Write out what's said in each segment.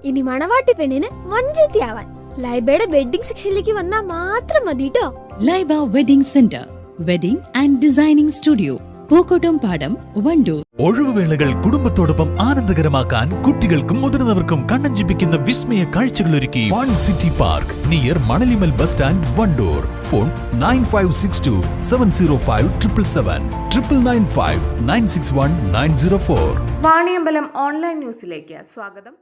ഇനി മണവാട്ടി പെണ്ണിന് മഞ്ചേത്തിയാവാൻ ലൈബയുടെ വെഡിങ് സെക്ഷനിലേക്ക് വന്നാൽ മാത്രം മതി ട്ടോ. Laiba wedding centre, wedding and designing studio, Pookottam Padam, Wandoor. ഒഴിവുവേളകൾ കുടുംബത്തോടൊപ്പം ആനന്ദകരമാക്കാൻ കുട്ടികൾക്കും മുതിർന്നവർക്കും കണ്ണഞ്ചിപ്പിക്കുന്ന വിസ്മയ കാഴ്ചകളൊരുക്കി fun city park near Manalimal bus stand, Wandoor. Phone 9562 705 777 995 961 904. Vaniyambalam online ന്യൂസിലേക്ക് സ്വാഗതം.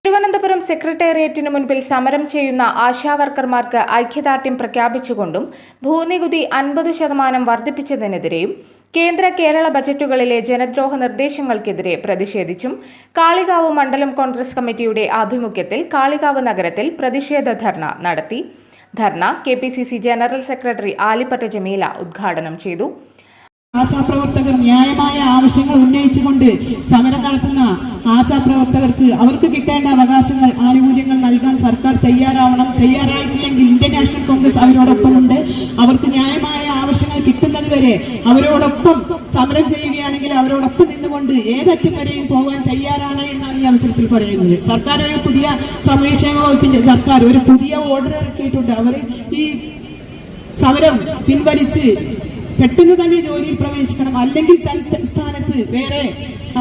തിരുവനന്തപുരം സെക്രട്ടേറിയറ്റിനു മുൻപിൽ സമരം ചെയ്യുന്ന ആശാവർക്കർമാർക്ക് ഐക്യദാർഢ്യം പ്രഖ്യാപിച്ചുകൊണ്ടും ഭൂനികുതി 50% വർദ്ധിപ്പിച്ചതിനെതിരെയും കേന്ദ്ര കേരള ബജറ്റുകളിലെ ജനദ്രോഹ നിർദ്ദേശങ്ങൾക്കെതിരെ പ്രതിഷേധിച്ചും കാളികാവ് മണ്ഡലം കോൺഗ്രസ് കമ്മിറ്റിയുടെ ആഭിമുഖ്യത്തിൽ കാളികാവ് നഗരത്തിൽ പ്രതിഷേധ ധർണ നടത്തി. ധർണ KPCC general secretary Alipatta Jameela ഉദ്ഘാടനം ചെയ്തു. ആശാപ്രവർത്തകർ ന്യായമായ ആവശ്യങ്ങൾ ഉന്നയിച്ചുകൊണ്ട് സമരം നടത്തുന്ന ആശാപ്രവർത്തകർക്ക് അവർക്ക് കിട്ടേണ്ട അവകാശങ്ങൾ, ആനുകൂല്യങ്ങൾ നൽകാൻ സർക്കാർ തയ്യാറാവണം. തയ്യാറായിട്ടില്ലെങ്കിൽ ഇന്ത്യൻ നാഷണൽ കോൺഗ്രസ് അവരോടൊപ്പമുണ്ട്. അവർക്ക് ന്യായമായ ആവശ്യങ്ങൾ കിട്ടുന്നത് വരെ അവരോടൊപ്പം സമരം ചെയ്യുകയാണെങ്കിൽ അവരോടൊപ്പം നിന്നുകൊണ്ട് ഏതറ്റം വരെയും പോകാൻ തയ്യാറാണ് എന്നാണ് ഈ അവസരത്തിൽ പറയുന്നത്. സർക്കാർ ഒരു പുതിയ സാമൂഹ്യക്ഷേമ വകുപ്പിന്റെ സർക്കാർ ഒരു പുതിയ ഓർഡർ ഇറക്കിയിട്ടുണ്ട്. അവർ ഈ സമരം പിൻവലിച്ച് പെട്ടെന്ന് തന്നെ ജോലിയിൽ പ്രവേശിക്കണം, അല്ലെങ്കിൽ സ്ഥാനത്ത് വേറെ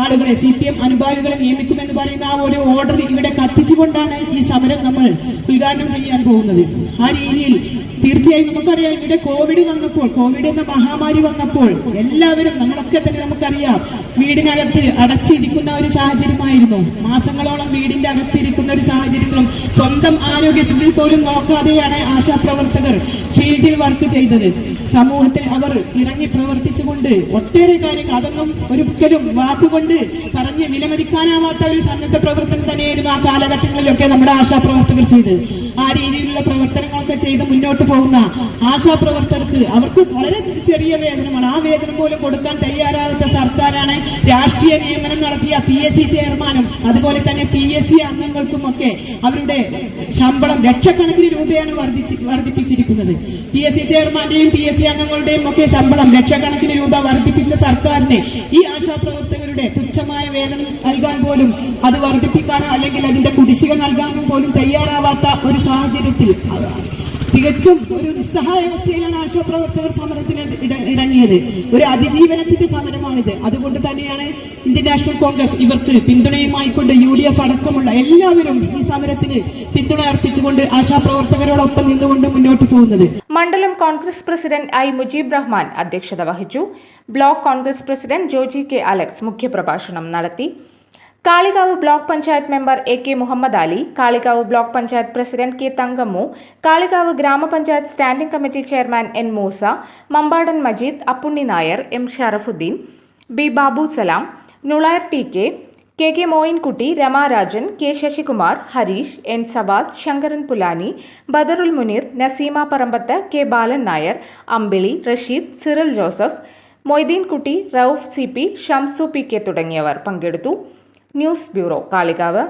ആളുകളെ CPM അനുഭാവികളെ നിയമിക്കുമെന്ന് പറയുന്ന ആ ഒരു ഓർഡർ ഇവിടെ കത്തിച്ചുകൊണ്ടാണ് ഈ സമരം നമ്മൾ ഉദ്ഘാടനം ചെയ്യാൻ പോകുന്നത്. ആ രീതിയിൽ തീർച്ചയായും നമുക്കറിയാം, ഇവിടെ കോവിഡ് എന്ന മഹാമാരി വന്നപ്പോൾ എല്ലാവരും നമ്മളൊക്കെ തന്നെ നമുക്കറിയാം വീടിനകത്ത് അടച്ചിരിക്കുന്ന ഒരു സാഹചര്യമായിരുന്നു. മാസങ്ങളോളം വീടിന്റെ അകത്തിരിക്കുന്ന ഒരു സാഹചര്യത്തിലും സ്വന്തം ആരോഗ്യസ്ഥിതി പോലും നോക്കാതെയാണ് ആശാപ്രവർത്തകർ ഫീൽഡിൽ വർക്ക് ചെയ്തത്. സമൂഹത്തിൽ അവർ ഇറങ്ങി പ്രവർത്തിച്ചുകൊണ്ട് ഒട്ടേറെ കാര്യങ്ങൾ, അതൊന്നും ഒരിക്കലും വാക്കുകൊണ്ട് പറഞ്ഞ് വിലമതിക്കാനാവാത്ത ഒരു സന്നദ്ധ പ്രവർത്തനം തന്നെയായിരുന്നു ആ കാലഘട്ടങ്ങളിലൊക്കെ നമ്മുടെ ആശാപ്രവർത്തകർ ചെയ്ത്. ആ രീതിയിലുള്ള പ്രവർത്തനങ്ങളൊക്കെ ചെയ്ത് മുന്നോട്ട് പോകുന്ന ആശാപ്രവർത്തകർക്ക് അവർക്ക് വളരെ ചെറിയ വേതനമാണ്. ആ വേതനം പോലും കൊടുക്കാൻ തയ്യാറാവാത്ത സർക്കാരാണ് രാഷ്ട്രീയ നിയമനം നടത്തിയ PSC ചെയർമാനും അതുപോലെ തന്നെ PSC അംഗങ്ങൾക്കുമൊക്കെ അവരുടെ ശമ്പളം ലക്ഷക്കണക്കിന് രൂപയാണ് വർദ്ധിപ്പിച്ചിരിക്കുന്നത്. PSC ചെയർമാന്റെയും PSC അംഗങ്ങളുടെയും ഒക്കെ ശമ്പളം ലക്ഷക്കണക്കിന് രൂപ വർദ്ധിപ്പിച്ച സർക്കാരിന് ഈ ആശാപ്രവർത്തകരുടെ തുച്ഛമായ വേതനം നൽകാൻ പോലും, അത് വർദ്ധിപ്പിക്കാനോ അല്ലെങ്കിൽ അതിന്റെ കുടിശ്ശിക നൽകാനും പോലും തയ്യാറാവാത്ത ഒരു സാഹചര്യത്തിൽ തികച്ചും ഒരു നിസ്സഹായാവസ്ഥയിലാണ് ആശാപ്രവർത്തകർ സമരത്തിന് ഇറങ്ങിയത്. ഒരു അതിജീവനത്തിന്റെ സമരമാണിത്. അതുകൊണ്ട് തന്നെയാണ് ഇന്ത്യൻ നാഷണൽ കോൺഗ്രസ് ഇവർക്ക് പിന്തുണയുമായിക്കൊണ്ട് UDF അടക്കമുള്ള എല്ലാവരും ഈ സമരത്തിന് പിന്തുണ അർപ്പിച്ചുകൊണ്ട് ആശാപ്രവർത്തകരോടൊപ്പം നിന്നുകൊണ്ട് മുന്നോട്ട് പോകുന്നത്. മണ്ഡലം Congress president I Mujeeb Rahman അധ്യക്ഷത വഹിച്ചു. Block Congress president Joji K Alex മുഖ്യപ്രഭാഷണം നടത്തി. Kalikavu block panchayat member AK Muhammad Ali, Kalikavu block panchayat president K Thankammu, Kalikavu ഗ്രാമപഞ്ചായത്ത് standing committee chairman N Moosa, Mambadan Majeed, Appunni Nair, M Sharafuddin, B Babu Salam, നുളയർ TK Moyinkutty, Ramarajan, K Sasikumar, Harish, N Savad, Sankaran Pulani, Badarul Muneer, Naseema Parambath, K Balan Nair, Ambili, Rasheed, Cyril Joseph, Moideen കുട്ടി, റൌഫ് CP, ഷംസു PK തുടങ്ങിയവർ പങ്കെടുത്തു. News bureau, Kalikavu.